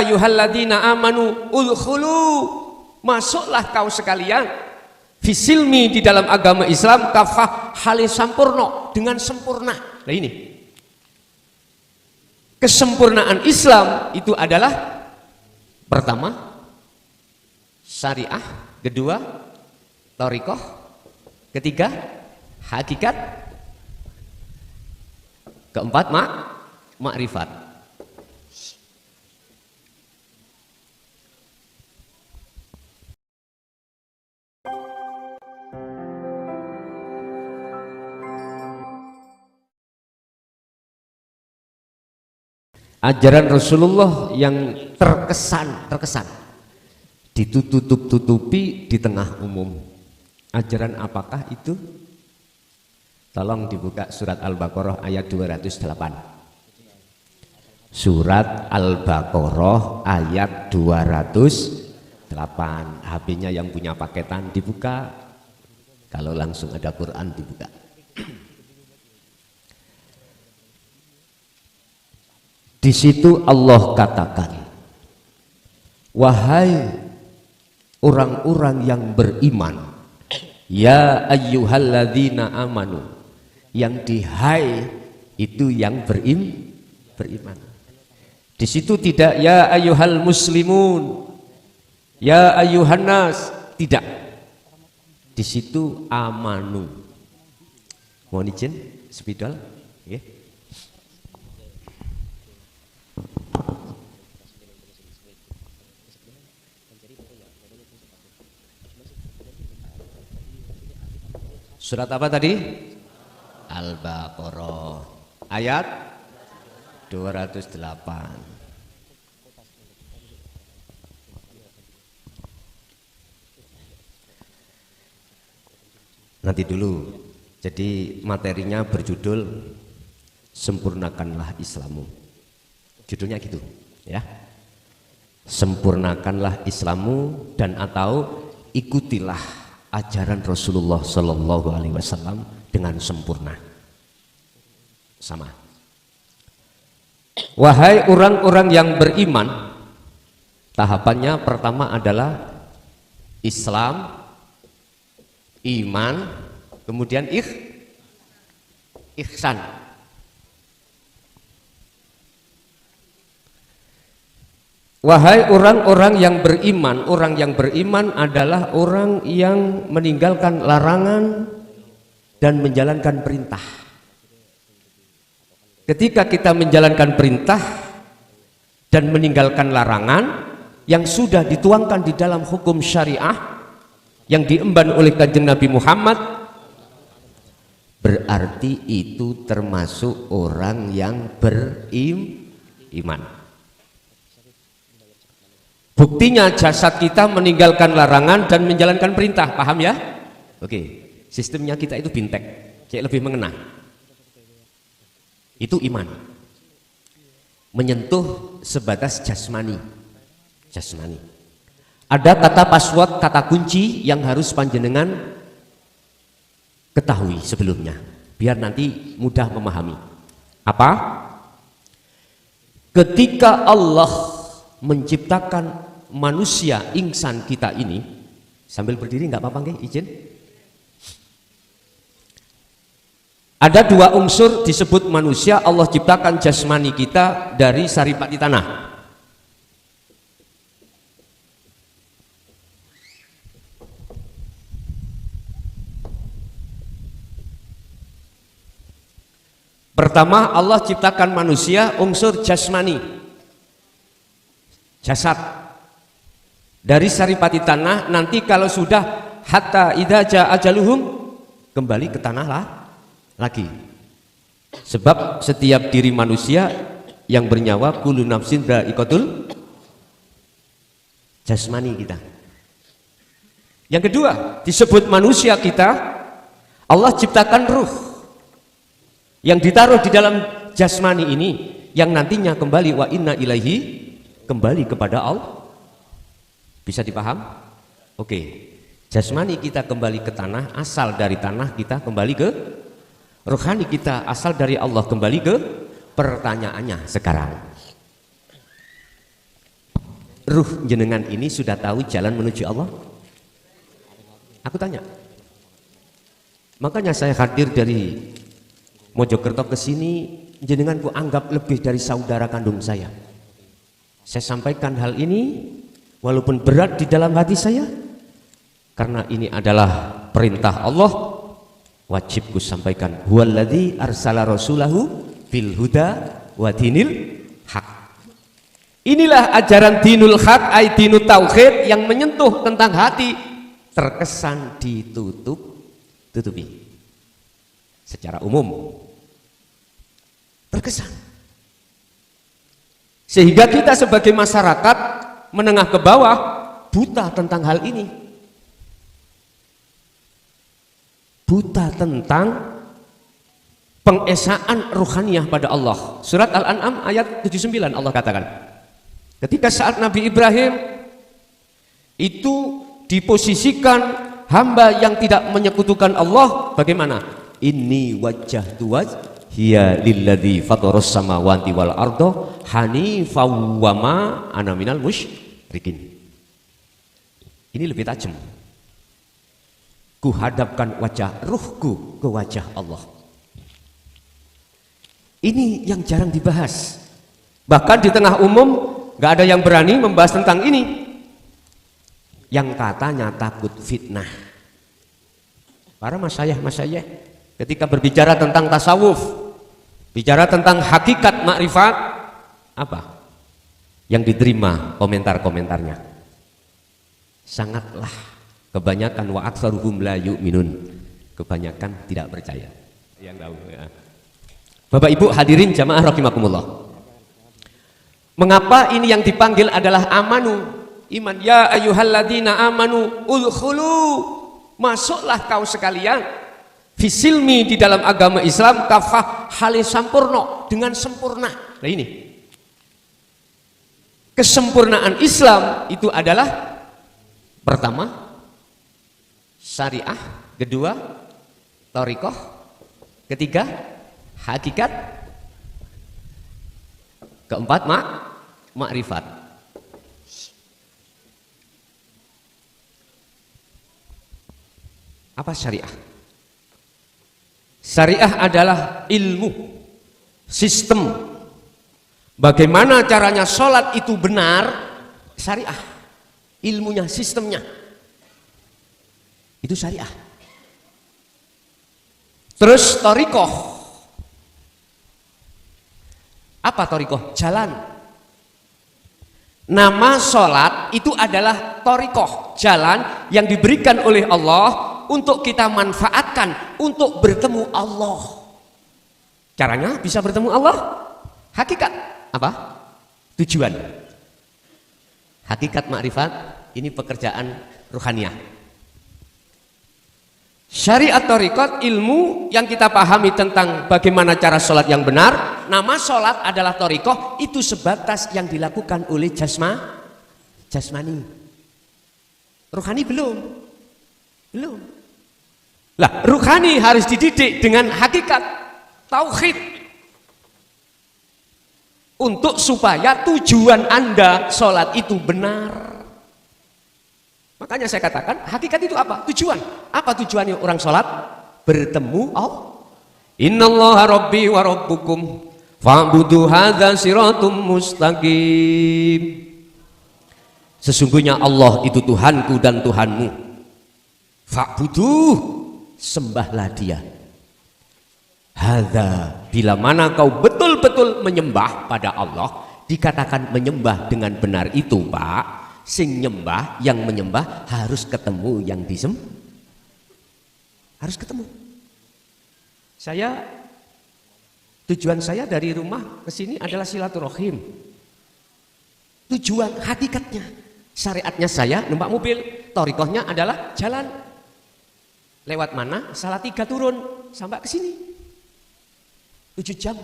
ayyuhalladzina amanu udkhulu, masuklah kau sekalian, fisilmi, di dalam agama Islam, kafah, halis sampurno, dengan sempurna. Nah ini kesempurnaan Islam itu adalah pertama syariah, kedua thariqah, ketiga hakikat, keempat makrifat. Ajaran Rasulullah yang terkesan ditutup-tutupi di tengah umum. Ajaran apakah itu? Tolong dibuka surat Al-Baqarah ayat 208. Surat Al-Baqarah ayat 208. HP-nya yang punya paketan dibuka. Kalau langsung ada Quran dibuka. Di situ Allah katakan, wahai orang-orang yang beriman, ya ayyuhalladzina amanu, yang di hai itu yang beriman. Di situ tidak ya ayyuhal muslimun, ya ayyuhan nas, tidak. Di situ amanu. Mohon izin spidol, okay. Surat apa tadi? Al-Baqarah ayat 208. Nanti dulu. Jadi materinya berjudul Sempurnakanlah Islammu. Judulnya gitu, ya. Sempurnakanlah Islammu dan atau ikutilah ajaran Rasulullah Sallallahu Alaihi Wasallam dengan sempurna. Sama. Wahai orang-orang yang beriman, tahapannya pertama adalah Islam, iman, kemudian ihsan. Wahai orang-orang yang beriman, orang yang beriman adalah orang yang meninggalkan larangan dan menjalankan perintah. Ketika kita menjalankan perintah dan meninggalkan larangan yang sudah dituangkan di dalam hukum syariah yang diemban oleh Kanjeng Nabi Muhammad, berarti itu termasuk orang yang beriman. Buktinya jasad kita meninggalkan larangan dan menjalankan perintah, paham ya? Oke, sistemnya kita itu bintek, kayak lebih mengena. Itu iman. Menyentuh sebatas jasmani. Ada kata password, kata kunci yang harus panjenengan ketahui sebelumnya, biar nanti mudah memahami. Apa? Ketika Allah menciptakan manusia insan kita ini, sambil berdiri nggak apa-apa nggih, izin. Ada dua unsur disebut manusia. Allah ciptakan jasmani kita dari saripati tanah. Pertama, Allah ciptakan manusia unsur jasmani, jasad, dari saripati tanah. Nanti kalau sudah hatta idza jaa ajaluhum, kembali ke tanah lagi. Sebab setiap diri manusia yang bernyawa, kullu nafsin dha'iqatul jasmani kita. Yang kedua, disebut manusia kita, Allah ciptakan ruh yang ditaruh di dalam jasmani ini, yang nantinya kembali wa inna ilaihi, kembali kepada Allah. Bisa dipaham? Oke. Jasmani kita kembali ke tanah, asal dari tanah, kita kembali ke rohani kita, asal dari Allah, kembali ke pertanyaannya sekarang. ruh jenengan ini sudah tahu jalan menuju Allah? Aku tanya. Makanya saya hadir dari Mojokerto ke sini, jenengan ku anggap lebih dari saudara kandung saya. Saya sampaikan hal ini walaupun berat di dalam hati saya, karena ini adalah perintah Allah, wajib ku sampaikan. Huwallazi arsala rasulahu bil huda wa dinil haq. Inilah ajaran dinul haq, ay dinut tauhid, yang menyentuh tentang hati, terkesan ditutupi secara umum, terkesan, sehingga kita sebagai masyarakat menengah ke bawah buta tentang hal ini, buta tentang pengesaan ruhaniyah pada Allah. Surat Al-An'am ayat 79 Allah katakan, ketika saat Nabi Ibrahim itu diposisikan hamba yang tidak menyekutukan Allah, bagaimana? Inni wajjahtu wajhiya lilladzi fataras samawati wal arda hanifan wa ma ana minal musyrikin. Ini lebih tajam. Ku hadapkan wajah ruhku ke wajah Allah. Ini yang jarang dibahas. Bahkan di tengah umum gak ada yang berani membahas tentang ini. Yang katanya takut fitnah. Para masyayikh ketika berbicara tentang tasawuf, bicara tentang hakikat makrifat, apa yang diterima komentar-komentarnya? Sangatlah kebanyakan wa aktsaruhum la yu'minun, kebanyakan tidak percaya. Yang tahu ya. Bapak Ibu hadirin jamaah rahimakumullah. Mengapa ini yang dipanggil adalah amanu, iman? Ya ayyuhalladzina amanu udkhulu, masuklah kau sekalian fisilmi, di dalam agama Islam, kafah halis sampurno, dengan sempurna. Nah ini kesempurnaan Islam itu adalah pertama syariah, kedua thariqah, ketiga hakikat, keempat makrifat. Apa syariah? Syariah adalah ilmu, sistem, bagaimana caranya sholat itu benar. Syariah, ilmunya, sistemnya, itu syariah. Terus thariqah. Apa thariqah? Jalan. Nama sholat itu adalah thariqah, jalan yang diberikan oleh Allah untuk kita manfaatkan untuk bertemu Allah. Caranya bisa bertemu Allah. Hakikat apa? Tujuan. Hakikat makrifat, ini pekerjaan ruhaniyah. Syariat thariqat, ilmu yang kita pahami tentang bagaimana cara sholat yang benar. Nama sholat adalah thariqah, itu sebatas yang dilakukan oleh jasmani. Ruhani belum. Lah, ruhani harus dididik dengan hakikat tauhid, untuk supaya tujuan Anda sholat itu benar. Makanya saya katakan hakikat itu apa? Tujuan. Apa tujuannya orang sholat? Bertemu Allah. Innallaha rabbi wa rabbukum fa'budu hadza siratum mustaqim. Sesungguhnya Allah itu Tuhanku dan Tuhanmu. Fa'budu, sembahlah Dia. Hadza, bila mana kau betul-betul menyembah pada Allah, dikatakan menyembah dengan benar itu, Pak. Sing nyembah, yang menyembah harus ketemu yang disembah. Harus ketemu. Tujuan saya dari rumah ke sini adalah silaturahim. Tujuan hakikatnya. Syariatnya saya numpak mobil, thariqahnya adalah jalan. Lewat mana? Salatiga turun sampai ke sini. 7 jam.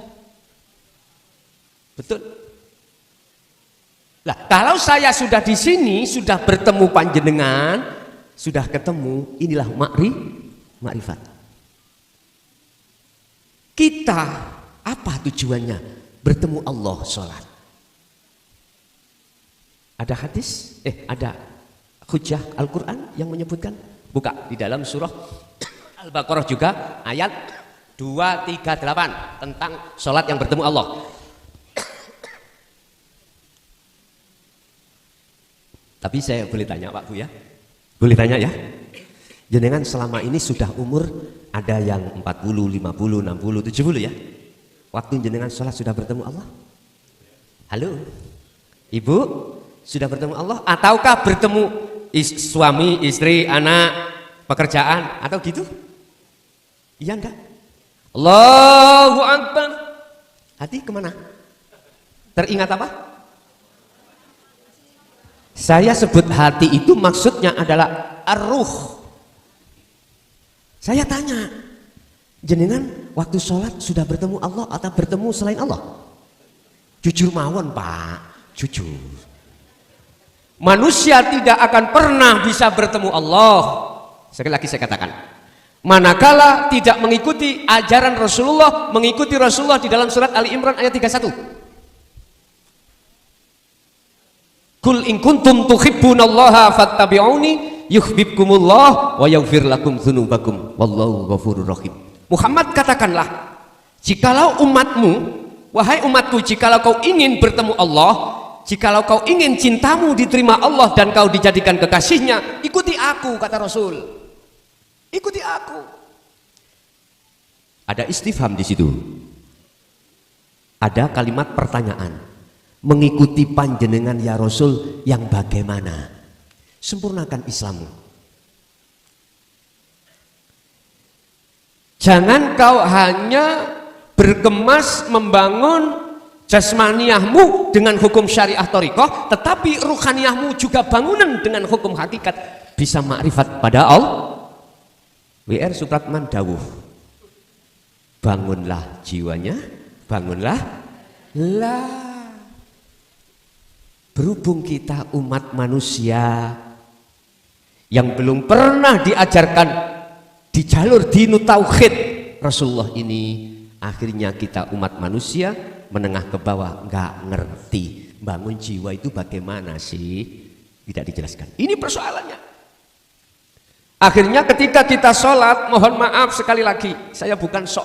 Betul. Lah, kalau saya sudah di sini, sudah bertemu panjenengan, sudah ketemu, inilah makrifat. Kita apa tujuannya? Bertemu Allah, sholat. Ada hadis, ada hujjah Al-Quran yang menyebutkan. Buka di dalam surah Al-Baqarah juga ayat 238 tentang sholat yang bertemu Allah. Tapi saya boleh tanya Pak Bu ya? Boleh tanya ya? Jenengan selama ini sudah umur ada yang 40, 50, 60, 70 ya? Waktu jenengan sholat sudah bertemu Allah? Halo? Ibu? Sudah bertemu Allah? Ataukah bertemu suami, istri, anak, pekerjaan? Atau gitu? Iya enggak? Allahu Akbar. Hati kemana? Teringat apa? Saya sebut hati itu maksudnya adalah ar-ruh. Saya tanya, jenengan waktu sholat sudah bertemu Allah atau bertemu selain Allah? Jujur mawon Pak, jujur. Manusia tidak akan pernah bisa bertemu Allah. Sekali lagi saya katakan, manakala tidak mengikuti ajaran Rasulullah, mengikuti Rasulullah di dalam surat Ali Imran ayat 31. Kul in kuntum tuhibbunallaha fattabi'uni yuhibbukumullah wa yaghfir lakum dzunubakum wallahu ghafurur rahim. Muhammad katakanlah, jikalau umatmu, wahai umatku, jikalau kau ingin bertemu Allah, jikalau kau ingin cintamu diterima Allah dan kau dijadikan kekasihnya, ikuti aku, kata Rasul. Ikuti aku. Ada istifham di situ. Ada kalimat pertanyaan. Mengikuti panjenengan ya Rasul yang bagaimana? Sempurnakan Islammu. Jangan kau hanya berkemas membangun jasmaniyahmu dengan hukum syariah thariqah, tetapi ruhaniyahmu juga bangunan dengan hukum hakikat, bisa makrifat pada Allah. W.R. Supratman dawuh, bangunlah jiwanya, bangunlah lah. Berhubung kita umat manusia yang belum pernah diajarkan di jalur dinu tauhid Rasulullah ini, akhirnya kita umat manusia menengah ke bawah nggak ngerti bangun jiwa itu bagaimana sih, tidak dijelaskan. Ini persoalannya. Akhirnya ketika kita sholat, mohon maaf sekali lagi, saya bukan sok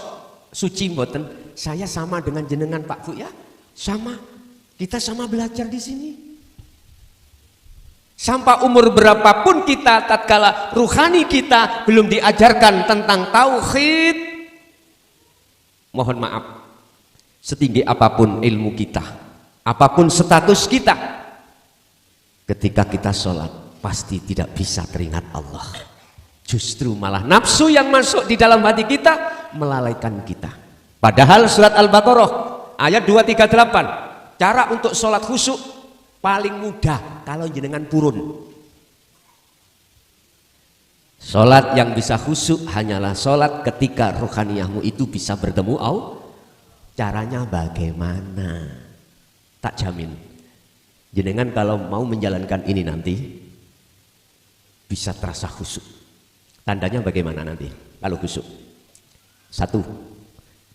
suci mboten, saya sama dengan jenengan Pak Bu ya, sama. Kita sama belajar di sini. Sampai umur berapapun kita, tatkala ruhani kita belum diajarkan tentang tauhid, mohon maaf, setinggi apapun ilmu kita, apapun status kita, ketika kita sholat pasti tidak bisa teringat Allah. Justru malah nafsu yang masuk di dalam hati kita melalaikan kita. Padahal surat Al-Baqarah ayat 238, cara untuk sholat khusyuk paling mudah kalau jenengan purun. Sholat yang bisa khusyuk hanyalah sholat ketika rohaniyahmu itu bisa bertemu Allah. Caranya bagaimana? Tak jamin. Jenengan kalau mau menjalankan ini nanti bisa terasa khusyuk. Tandanya bagaimana nanti kalau khusyuk? Satu,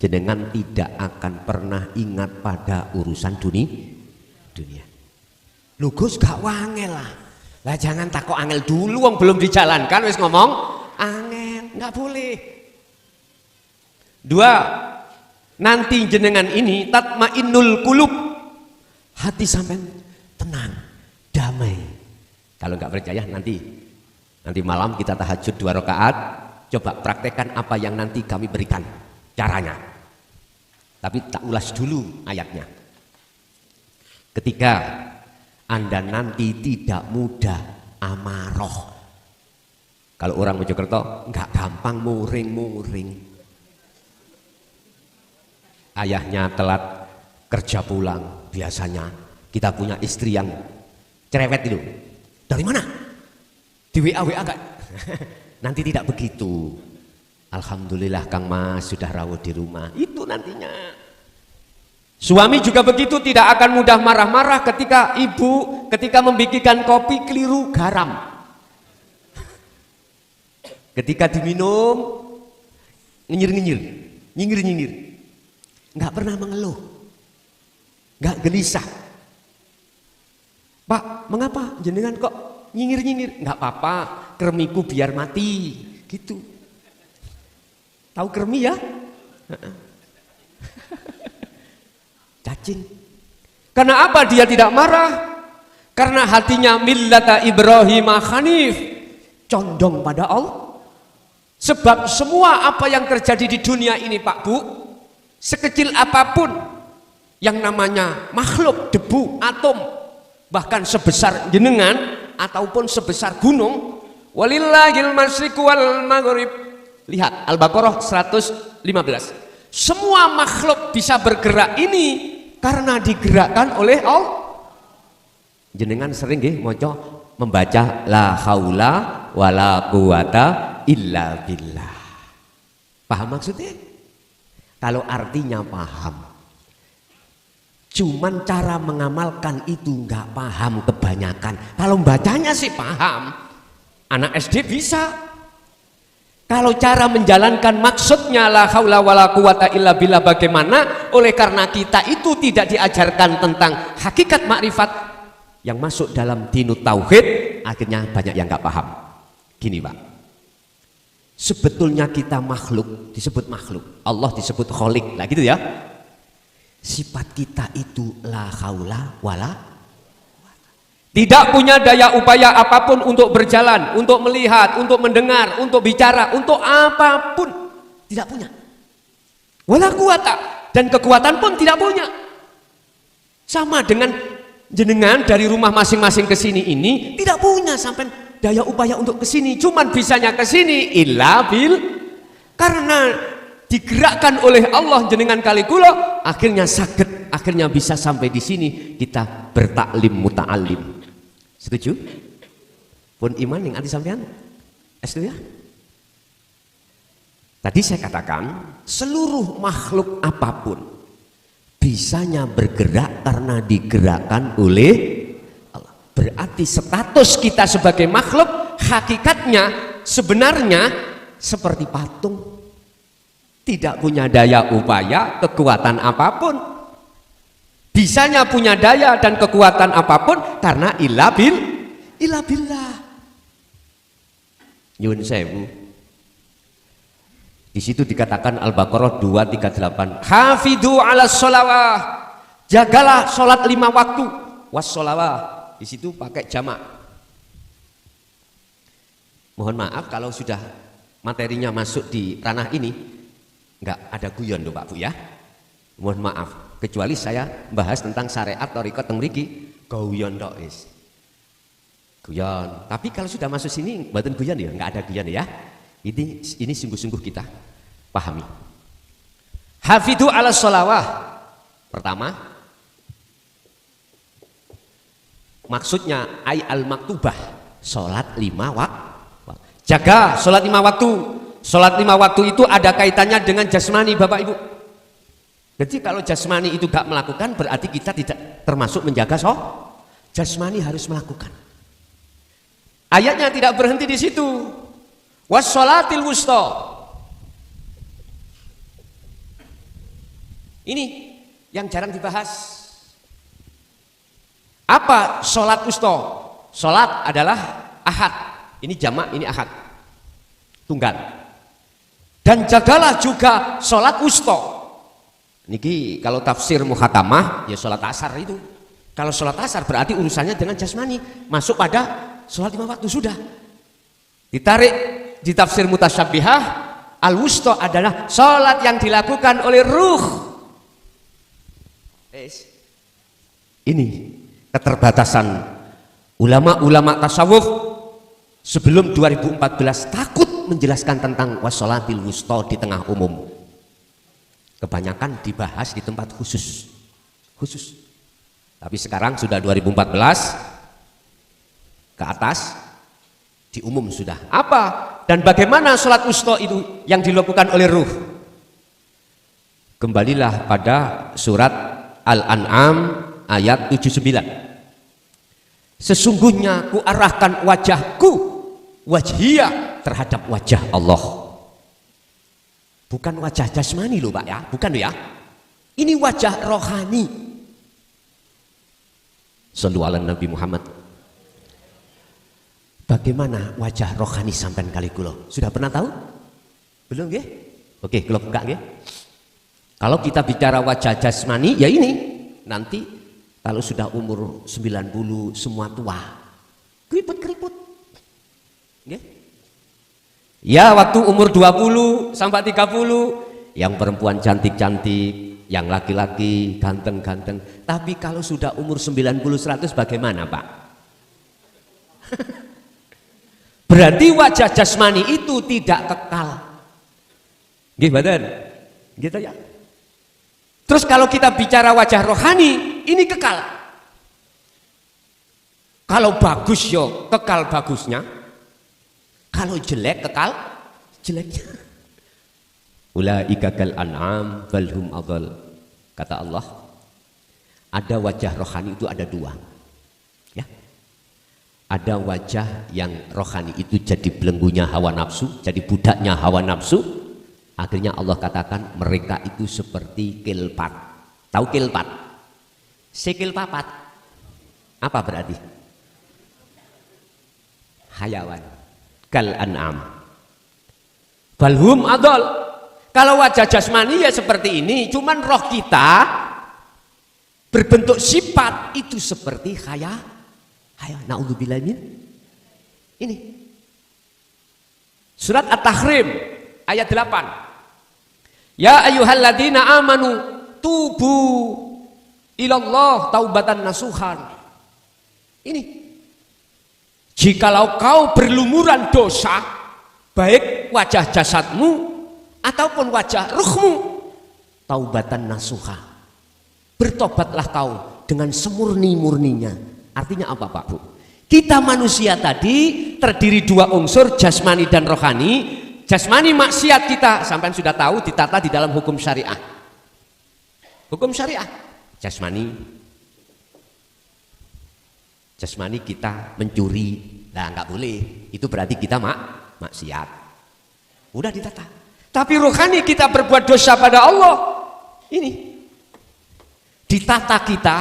jenengan tidak akan pernah ingat pada urusan dunia. Lu Gus gak wangel lah. Lah jangan takut angel dulu, wong belum dijalankan wis ngomong angel, nggak boleh. Dua, nanti jenengan ini tatmainnul qulub, hati sampai tenang, damai. Kalau nggak percaya nanti malam kita tahajud 2 rakaat, coba praktekkan apa yang nanti kami berikan caranya. Tapi tak ulas dulu ayatnya. Ketika Anda nanti tidak mudah amarah. Kalau orang Mojokerto nggak gampang muring-muring. Ayahnya telat kerja pulang, biasanya kita punya istri yang cerewet itu. Dari mana? Di WA enggak? Nanti tidak begitu. Alhamdulillah Kang Mas sudah rawuh di rumah. Itu nantinya. Suami juga begitu, tidak akan mudah marah-marah ketika ibu membikinkan kopi keliru garam. Ketika diminum nyinyir, nggak pernah mengeluh, nggak gelisah. Pak, mengapa jenengan kok nyingir-nyingir? Nggak apa-apa, kremiku biar mati, gitu. Tahu kremi ya? Cacing. Karena apa dia tidak marah? Karena hatinya millata Ibrahim Hanif, condong pada Allah. Sebab semua apa yang terjadi di dunia ini Pak Bu, sekecil apapun yang namanya makhluk, debu, atom, bahkan sebesar jenengan ataupun sebesar gunung, walillahil masyriqu wal maghrib. Lihat Al-Baqarah 115. Semua makhluk bisa bergerak ini karena digerakkan oleh Allah. Jenengan sering nggih membaca la haula wala quwata illa billah. Paham maksudnya? Kalau artinya paham. Cuman cara mengamalkan itu nggak paham kebanyakan. Kalau bacanya sih paham. Anak SD bisa. Kalau cara menjalankan maksudnya la haula wala quwata illa billah bagaimana? Oleh karena kita itu tidak diajarkan tentang hakikat makrifat yang masuk dalam dinut tauhid, akhirnya banyak yang nggak paham. Gini Pak, sebetulnya kita makhluk, disebut makhluk, Allah disebut kholik, lah gitu ya. Sifat kita itu la haula wala, tidak punya daya upaya apapun untuk berjalan, untuk melihat, untuk mendengar, untuk bicara, untuk apapun tidak punya. Wala quwata, dan kekuatan pun tidak punya. Sama dengan jenengan dari rumah masing-masing ke sini ini tidak punya sampai daya upaya untuk ke sini, cuman bisanya ke sini illa bil, karena digerakkan oleh Allah jenengan kali kula akhirnya sakit, akhirnya bisa sampai di sini kita bertaklim muta'alim. Setuju? Pun iman yang anti sampean? Setuju ya? Tadi saya katakan seluruh makhluk apapun bisanya bergerak karena digerakkan oleh Allah. Berarti status kita sebagai makhluk hakikatnya sebenarnya seperti patung, tidak punya daya upaya kekuatan apapun. Bisanya punya daya dan kekuatan apapun karena illa billah. Nyun sewu. Di situ dikatakan Al-Baqarah 238. Hafidhu 'alas sholawah. Jagalah sholat 5 waktu. Was sholawah. Di situ pakai jamak. Mohon maaf kalau sudah materinya masuk di ranah ini nggak ada guyon loh Pak Bu ya. Mohon maaf. Kecuali saya bahas tentang syariat thariqat teng mriki guyon tok wis. Guyon. Tapi kalau sudah masuk sini mboten guyon ya, enggak ada guyon ya. Ini sungguh-sungguh kita pahami. Hafidhu 'ala sholawah. Pertama, maksudnya ay al-maktubah, salat 5 waktu. Jaga salat 5 waktu. Salat 5 waktu itu ada kaitannya dengan jasmani Bapak Ibu. Jadi kalau jasmani itu gak melakukan berarti kita tidak termasuk menjaga jasmani harus melakukan. Ayatnya tidak berhenti di situ. Wassolatil wusta. Ini yang jarang dibahas. Apa sholat wusta? Sholat adalah ahad. Ini jamak, ini ahad. Tunggal. Dan jagalah juga sholat wusta. Niki kalau tafsir muhakamah ya sholat asar itu. Kalau sholat asar berarti urusannya dengan jasmani, masuk pada sholat 5 waktu sudah. Ditarik di tafsir mutasyabihah, al-wusta adalah sholat yang dilakukan oleh ruh. Ini keterbatasan ulama-ulama tasawuf sebelum 2014 takut menjelaskan tentang wassolatil wusta di tengah umum. Kebanyakan dibahas di tempat khusus. Tapi sekarang sudah 2014 ke atas, di umum sudah. Apa dan bagaimana sholat wusta itu yang dilakukan oleh ruh? Kembalilah pada surat Al-An'am ayat 79. Sesungguhnya kuarahkan wajahku, wajhiyah, terhadap wajah Allah. Bukan wajah jasmani loh Pak ya, bukan ya. Ini wajah rohani. Shallu ala Nabi Muhammad. Bagaimana wajah rohani sampean kali kula? Sudah pernah tahu? Belum nggih? Oke, kula buka nggih. Kalau kita bicara wajah jasmani, ya ini. Nanti kalau sudah umur 90 semua tua. Keriput-keriput. Nggih? Ya, waktu umur 20 sampai 30 yang perempuan cantik-cantik, yang laki-laki ganteng-ganteng. Tapi kalau sudah umur 90-100 bagaimana, Pak? Berarti wajah jasmani itu tidak kekal. Nggih, badan. Gitu ya. Terus kalau kita bicara wajah rohani, ini kekal. Kalau bagus yo kekal bagusnya. Kalau jelek kekal jeleknya. Ulaika kal an'am bal hum adall. Kata Allah, ada wajah rohani itu ada dua. Ya. Ada wajah yang rohani itu jadi belenggunya hawa nafsu, jadi budaknya hawa nafsu. Akhirnya Allah katakan mereka itu seperti kilpat. Tahu kilpat? Sikil papat. Apa berarti? Hayawan. Kal an'am. Balhum adol. Kalau wajah jasmani ya seperti ini, cuman roh kita berbentuk sifat itu seperti hayawan. Na'udzubillah min. Ini. Surat At-Tahrim ayat 8. Ya ayyuhalladzina amanu tubu ilallah taubatan nasuhan. Ini. Jikalau kau berlumuran dosa, baik wajah jasadmu ataupun wajah ruhmu, taubatan nasuha, bertobatlah kau dengan semurni-murninya. Artinya apa, Pak Bu? Kita manusia tadi terdiri dua unsur, jasmani dan rohani. Jasmani maksiat kita, sampai sudah tahu, ditata di dalam hukum syariah. Hukum syariah, jasmani kita mencuri, nah nggak boleh. Itu berarti kita maksiat. Udah ditata. Tapi rohani kita berbuat dosa pada Allah, ini ditata kita,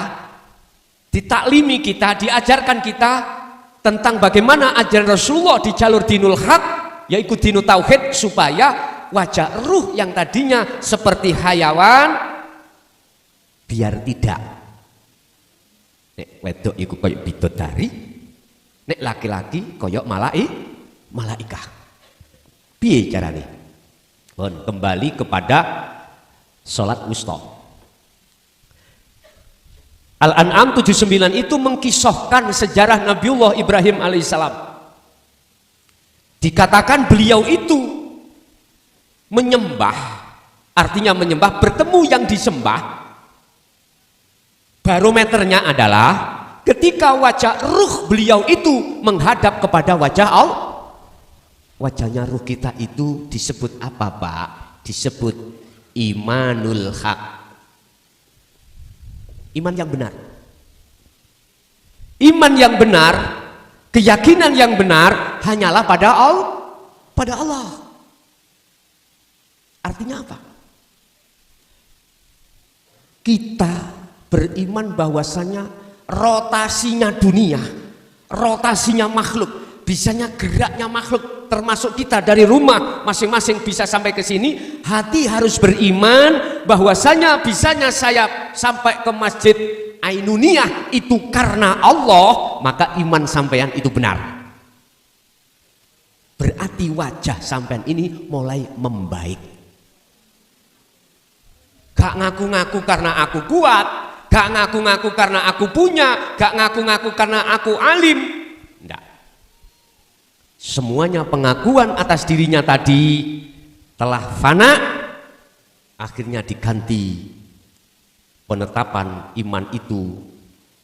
ditaklimi kita, diajarkan kita tentang bagaimana ajaran Rasulullah di jalur dinul haq, yaitu dinul tauhid, supaya wajah ruh yang tadinya seperti hayawan biar tidak. Nek wedok iku koyok bidodari, nek laki-laki koyok malaikah. Piye carane? Kembali kepada sholat wusta. Al-An'am 79 itu mengkisahkan sejarah Nabiullah Ibrahim alaihissalam. Dikatakan beliau itu menyembah, artinya menyembah, bertemu yang disembah. Barometernya adalah ketika wajah ruh beliau itu menghadap kepada wajah Allah. Wajahnya ruh kita itu disebut apa, Pak? Disebut imanul haq. Iman yang benar. Iman yang benar, keyakinan yang benar hanyalah pada Allah. Artinya apa? Kita beriman bahwasanya rotasinya dunia, rotasinya makhluk, bisanya geraknya makhluk, termasuk kita dari rumah masing-masing bisa sampai ke sini. Hati harus beriman bahwasanya bisanya saya sampai ke masjid Ainuniyah itu karena Allah, maka iman sampean itu benar. Berarti wajah sampean ini mulai membaik. Gak ngaku-ngaku karena aku kuat, gak ngaku-ngaku karena aku punya, gak ngaku-ngaku karena aku alim. Enggak. Semuanya pengakuan atas dirinya tadi telah fana, akhirnya diganti penetapan iman itu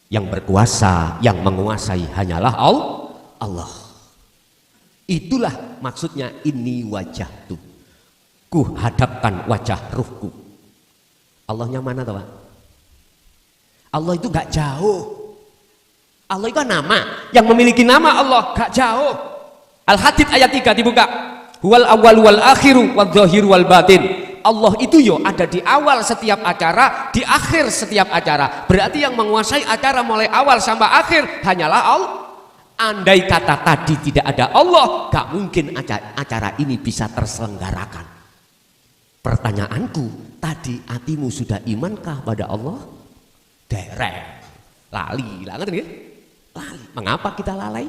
yang berkuasa, yang menguasai hanyalah Allah. Itulah maksudnya ini wajah tuh. Ku hadapkan wajah ruhku. Allahnya mana tuh, Pak? Allah itu gak jauh. Allah itu nama, yang memiliki nama Allah gak jauh. Al-Hadid ayat 3 dibuka. Huwal awwal wal akhiru wal dhahiru wal batin. Allah itu yo ada di awal setiap acara, di akhir setiap acara. Berarti yang menguasai acara mulai awal sampai akhir hanyalah Allah. Andai kata tadi tidak ada Allah, gak mungkin acara ini bisa terselenggarakan. Pertanyaanku, tadi hatimu sudah imankah pada Allah? Derek, lali, lali. Mengapa kita lalai?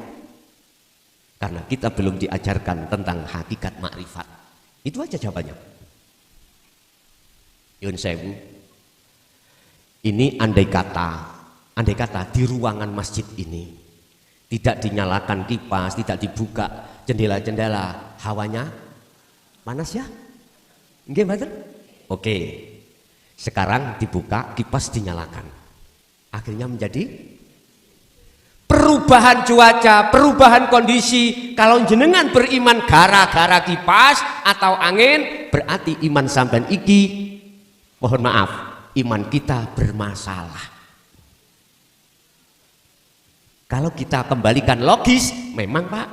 Karena kita belum diajarkan tentang hakikat makrifat. Itu aja jawabannya. Yun sewu. Ini andai kata di ruangan masjid ini tidak dinyalakan kipas, tidak dibuka jendela-jendela, hawanya panas ya? Nggih mboten? Oke. Sekarang dibuka, kipas dinyalakan. Akhirnya menjadi perubahan cuaca, perubahan kondisi. Kalau jenengan beriman gara-gara kipas atau angin, berarti iman sampean iki, mohon maaf, iman kita bermasalah. Kalau kita kembalikan logis, memang Pak,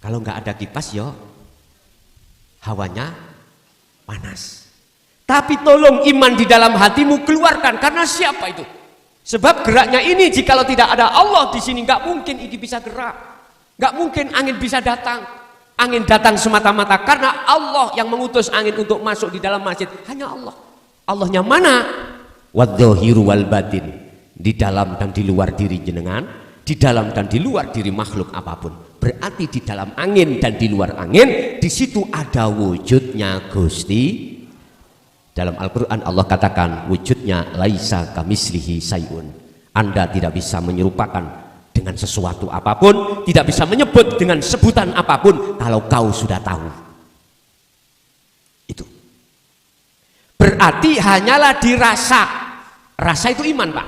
kalau nggak ada kipas yo hawanya panas. Tapi tolong iman di dalam hatimu keluarkan, karena siapa itu? Sebab geraknya ini jikalau tidak ada Allah di sini nggak mungkin ini bisa gerak, nggak mungkin angin bisa datang. Angin datang semata-mata karena Allah yang mengutus angin untuk masuk di dalam masjid, hanya Allah. Allahnya mana? Wadzohiru wal batin, di dalam dan di luar diri jenengan, di dalam dan di luar diri makhluk apapun. Berarti di dalam angin dan di luar angin, di situ ada wujudnya Gusti. Dalam Al-Quran Allah katakan wujudnya laisa kamislihi sayun. Anda tidak bisa menyerupakan dengan sesuatu apapun, tidak bisa menyebut dengan sebutan apapun kalau kau sudah tahu. Itu berarti hanyalah dirasa. Rasa itu iman Pak.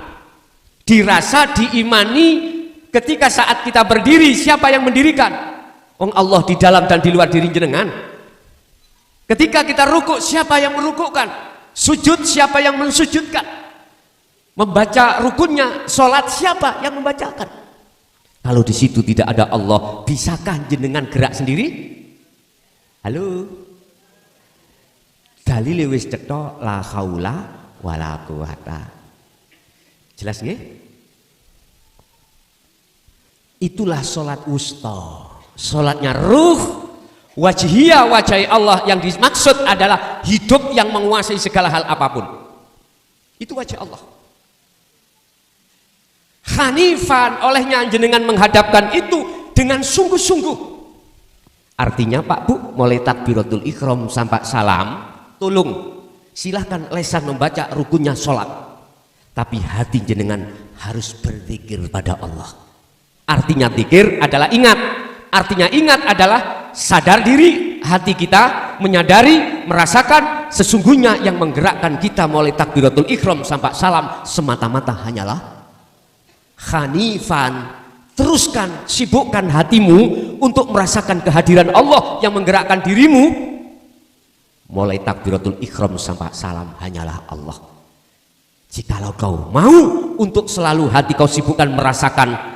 Dirasa, diimani. Ketika saat kita berdiri, siapa yang mendirikan? Allah di dalam dan di luar diri jenengan. Ketika kita rukuk, siapa yang merukukkan? Sujud, siapa yang mensujudkan? Membaca rukunnya, sholat, siapa yang membacakan? Kalau di situ tidak ada Allah, bisakah jenengan gerak sendiri? Halo? Dalile wis cetha la haula wala quwata. Jelas nggih? Itulah sholat wusta, sholatnya ruh, wajhiyah, wajah Allah yang dimaksud adalah hidup yang menguasai segala hal apapun. Itu wajah Allah. Hanifan, olehnya jenengan menghadapkan itu dengan sungguh-sungguh. Artinya Pak Bu, mulai takbiratul ihram sampai salam, tolong silahkan lesan membaca rukunnya sholat, tapi hati jenengan harus berzikir pada Allah. Artinya zikir adalah ingat. Artinya ingat adalah sadar diri, hati kita menyadari, merasakan sesungguhnya yang menggerakkan kita mulai takbiratul ihram sampai salam semata-mata hanyalah hanifan. Teruskan, sibukkan hatimu untuk merasakan kehadiran Allah yang menggerakkan dirimu. Mulai takbiratul ihram sampai salam hanyalah Allah. Jikalau kau mau untuk selalu hati kau sibukkan merasakan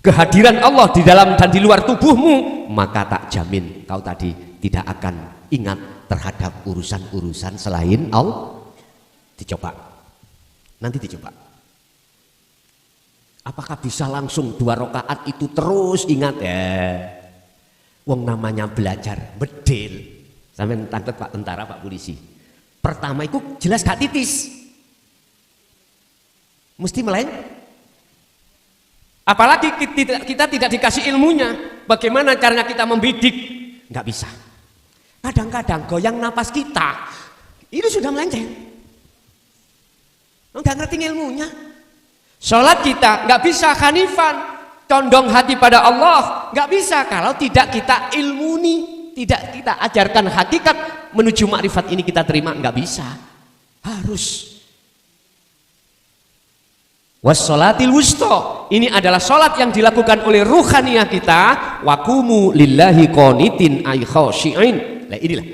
kehadiran Allah di dalam dan di luar tubuhmu, maka tak jamin kau tadi tidak akan ingat terhadap urusan-urusan selain Allah. Dicoba, nanti dicoba. Apakah bisa langsung 2 rakaat itu terus ingat ya? Wong namanya belajar bedil. Sampai tangkep Pak tentara, Pak polisi. Pertama itu jelas gak titis, mesti meleng. Apalagi kita tidak dikasih ilmunya, bagaimana caranya kita membidik, nggak bisa. Kadang-kadang goyang napas kita itu sudah melenceng, nggak ngerti ilmunya. Sholat kita nggak bisa hanifan, condong hati pada Allah, nggak bisa kalau tidak kita ilmuni, tidak kita ajarkan hakikat menuju makrifat ini kita terima, nggak bisa. Harus wassolatil wusta, ini adalah sholat yang dilakukan oleh ruhaniyah kita. Waqumu lillahi qanitin ay khashi'in. Nah inilah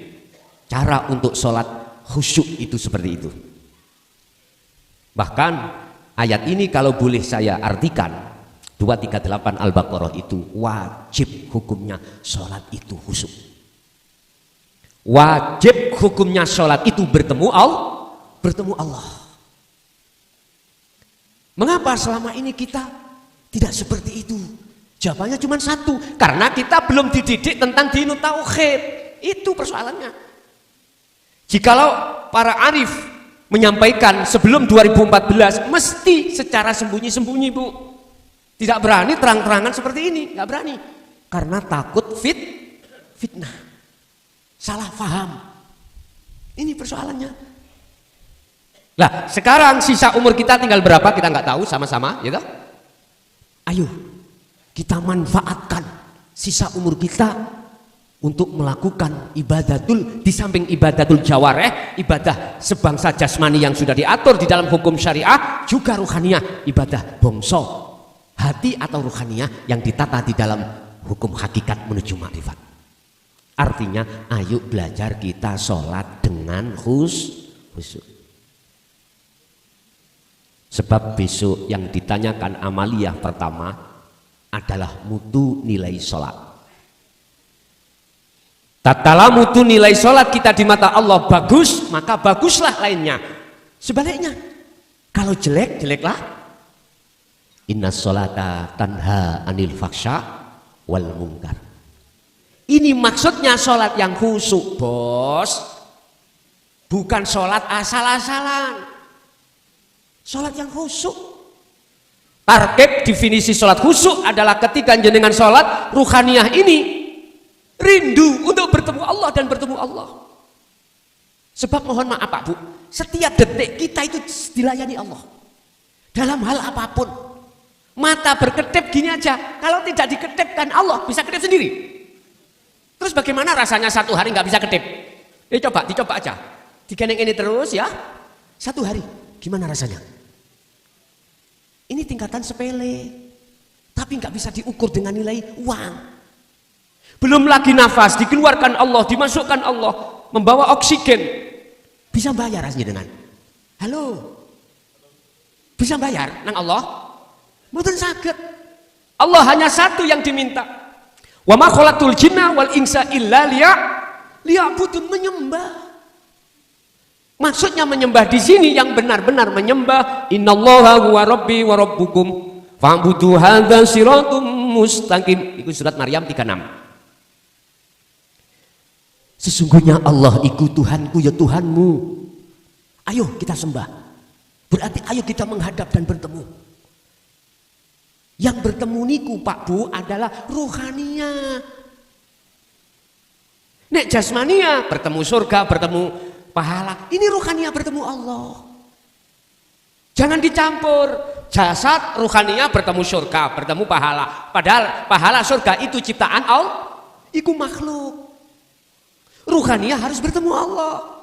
cara untuk sholat khusyuk itu seperti itu. Bahkan ayat ini kalau boleh saya artikan, 238 Al-Baqarah itu wajib hukumnya sholat itu khusyuk. Wajib hukumnya sholat itu bertemu Allah. Mengapa selama ini kita tidak seperti itu? Jawabannya cuma satu, karena kita belum dididik tentang dinut tauhid. Itu persoalannya. Jikalau para arif menyampaikan sebelum 2014 mesti secara sembunyi-sembunyi, Bu. Tidak berani terang-terangan seperti ini, nggak berani. Karena takut fitnah. Salah paham. Ini persoalannya. Lah, sekarang sisa umur kita tinggal berapa kita nggak tahu sama-sama, gitu. Ayo kita manfaatkan sisa umur kita untuk melakukan ibadatul, di samping ibadatul jawareh, ibadah sebangsa jasmani yang sudah diatur di dalam hukum syariah, juga ruhaniyah, ibadah bongso hati atau ruhaniyah yang ditata di dalam hukum hakikat menuju makrifat. Artinya ayo belajar kita sholat dengan khusyuk. Sebab besok yang ditanyakan amaliyah pertama adalah mutu nilai sholat. Tatkala mutu nilai sholat kita di mata Allah bagus, maka baguslah lainnya. Sebaliknya, kalau jelek, jeleklah. Inna sholata tanha anil faksha wal mungkar. Ini maksudnya sholat yang khusyuk, bos. Bukan sholat asal-asalan. Sholat yang khusyuk. Tarkib definisi sholat khusyuk adalah ketika jenengan sholat ruhaniyah ini rindu untuk bertemu Allah dan bertemu Allah. Sebab mohon maaf Pak Bu, setiap detik kita itu dilayani Allah. Dalam hal apapun. Mata berkedip gini aja, kalau tidak dikedipkan Allah bisa kedip sendiri. Terus bagaimana rasanya satu hari nggak bisa kedip? Dicoba aja. Digendeng ini terus ya. Satu hari, gimana rasanya? Ini tingkatan sepele, tapi nggak bisa diukur dengan nilai uang. Belum lagi nafas dikeluarkan Allah, dimasukkan Allah, membawa oksigen, bisa bayar dengan. Halo, bisa bayar nang Allah? Mboten saged. Allah hanya satu yang diminta. Wa ma khalaqtul jinna wal insa illa liya'budun, menyembah. Maksudnya menyembah di sini yang benar-benar menyembah. Innallaha huwa rabbi wa rabbukum fa'budu hadza siratum mustaqim. Itu surat Maryam 36. Sesungguhnya Allah iku Tuhanku ya Tuhanmu. Ayo kita sembah. Berarti ayo kita menghadap dan bertemu. Yang bertemu niku Pak Bu adalah ruhaniyah. Nek jasmania bertemu surga, bertemu pahala. Ini ruhaniyah bertemu Allah. Jangan dicampur. Jasad ruhaniyah bertemu surga, bertemu pahala. Padahal pahala surga itu ciptaan Allah. Iku makhluk. Ruhaniyah harus bertemu Allah.